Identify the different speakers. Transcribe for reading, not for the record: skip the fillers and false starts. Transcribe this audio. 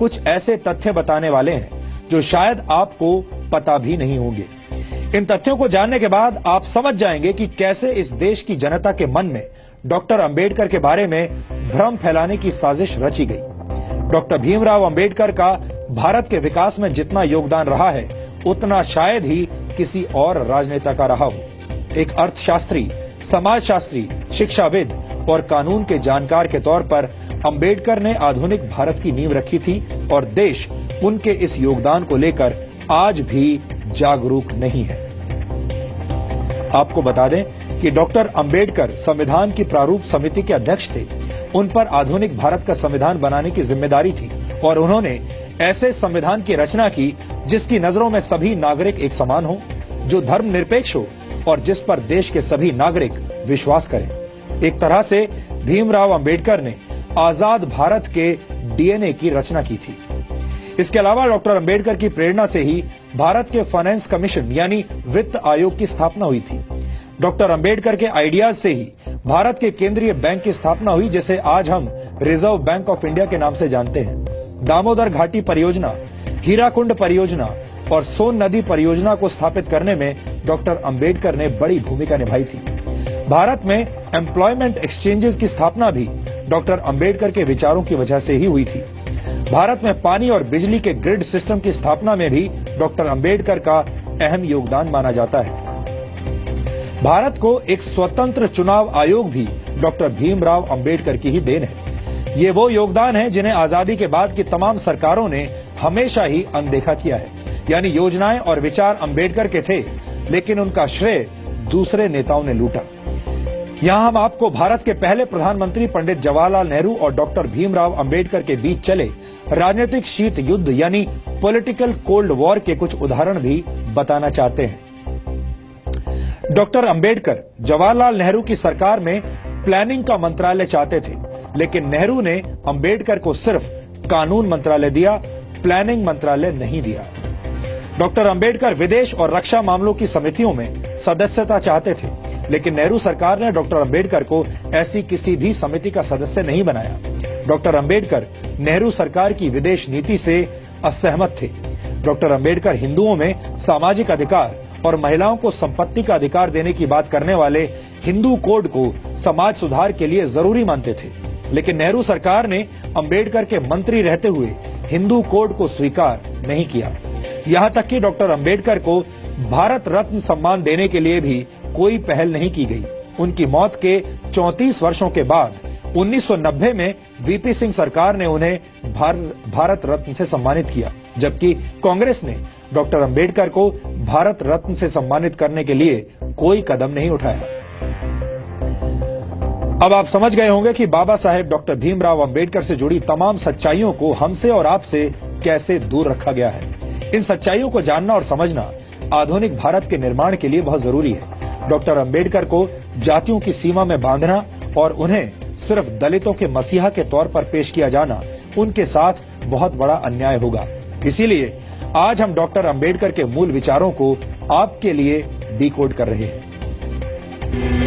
Speaker 1: कुछ ऐसे तथ्य बताने वाले हैं जो शायद आपको पता भी नहीं होंगे। इन तथ्यों को जानने के बाद आप समझ जाएंगे कि कैसे इस देश की जनता के मन में डॉक्टर अंबेडकर के बारे में भ्रम फैलाने की साजिश रची गई। डॉक्टर भीमराव अंबेडकर का भारत के विकास में जितना योगदान रहा है उतना शायद ही किसी और राजनेता का रहा हो। एक अर्थशास्त्री, समाजशास्त्री, शिक्षाविद और कानून के जानकार के तौर पर अंबेडकर ने आधुनिक भारत की नींव रखी थी और देश उनके इस योगदान को लेकर आज भी जागरूक नहीं है। आपको बता दें कि डॉक्टर अंबेडकर संविधान की प्रारूप समिति के अध्यक्ष थे। उन पर आधुनिक भारत का संविधान बनाने की जिम्मेदारी थी और उन्होंने ऐसे संविधान की रचना की जिसकी नजरों में सभी नागरिक एक समान हो, जो धर्मनिरपेक्ष हो और जिस पर देश के सभी नागरिक विश्वास करें। एक तरह से भीमराव अंबेडकर ने आजाद भारत के डीएनए की रचना की थी। इसके अलावा डॉक्टर अंबेडकर की प्रेरणा से ही भारत के फाइनेंस कमीशन यानी वित्त आयोग की स्थापना हुई थी। डॉक्टर अंबेडकर के आइडियाज से ही भारत के केंद्रीय बैंक की स्थापना हुई, जिसे आज हम रिजर्व बैंक ऑफ इंडिया के नाम से जानते हैं। दामोदर घाटी परियोजना, हीराकुंड परियोजना और सोन नदी परियोजना को स्थापित करने में डॉक्टर अंबेडकर ने बड़ी भूमिका निभाई थी। भारत में एम्प्लॉयमेंट एक्सचेंजेस की स्थापना भी डॉक्टर अंबेडकर के विचारों की वजह से ही हुई थी। भारत में पानी और बिजली के ग्रिड सिस्टम की स्थापना में भी डॉक्टर अंबेडकर का अहम योगदान माना जाता है। भारत को एक स्वतंत्र चुनाव आयोग भी डॉक्टर भीमराव अंबेडकर की ही देन है। ये वो योगदान है जिन्हें आजादी के बाद की तमाम सरकारों ने हमेशा ही अनदेखा किया है। यानी योजनाएं और विचार अंबेडकर के थे, लेकिन उनका श्रेय दूसरे नेताओं ने लूटा। यहाँ हम आपको भारत के पहले प्रधानमंत्री पंडित जवाहरलाल नेहरू और डॉक्टर भीमराव अंबेडकर के बीच चले राजनीतिक शीत युद्ध यानी पॉलिटिकल कोल्ड वॉर के कुछ उदाहरण भी बताना चाहते हैं। डॉक्टर अंबेडकर जवाहरलाल नेहरू की सरकार में प्लानिंग का मंत्रालय चाहते थे, लेकिन नेहरू ने अंबेडकर को सिर्फ कानून मंत्रालय दिया, प्लानिंग मंत्रालय नहीं दिया। डॉक्टर अंबेडकर विदेश और रक्षा मामलों की समितियों में सदस्यता चाहते थे, लेकिन नेहरू सरकार ने डॉक्टर अंबेडकर को ऐसी किसी भी समिति का सदस्य नहीं बनाया। डॉक्टर अंबेडकर नेहरू सरकार की विदेश नीति से असहमत थे। डॉक्टर अंबेडकर हिंदुओं में सामाजिक अधिकार और महिलाओं को संपत्ति का अधिकार देने की बात करने वाले हिंदू कोड को समाज सुधार के लिए जरूरी मानते थे, लेकिन नेहरू सरकार ने अंबेडकर के मंत्री रहते हुए हिंदू कोड को स्वीकार नहीं किया। यहाँ तक कि डॉक्टर अंबेडकर को भारत रत्न सम्मान देने के लिए भी कोई पहल नहीं की गई। उनकी मौत के 34 वर्षों के बाद 1990 में वीपी सिंह सरकार ने उन्हें भारत रत्न से सम्मानित किया, जबकि कांग्रेस ने डॉक्टर अंबेडकर को भारत रत्न से सम्मानित करने के लिए कोई कदम नहीं उठाया। अब आप समझ गए होंगे कि बाबा साहेब डॉक्टर भीमराव अंबेडकर से जुड़ी तमाम सच्चाइयों को हमसे और आपसे कैसे दूर रखा गया है। इन सच्चाइयों को जानना और समझना आधुनिक भारत के निर्माण के लिए बहुत जरूरी है। डॉक्टर अंबेडकर को जातियों की सीमा में बांधना और उन्हें सिर्फ दलितों के मसीहा के तौर पर पेश किया जाना उनके साथ बहुत बड़ा अन्याय होगा। इसीलिए आज हम डॉक्टर अंबेडकर के मूल विचारों को आपके लिए डिकोड कर रहे हैं।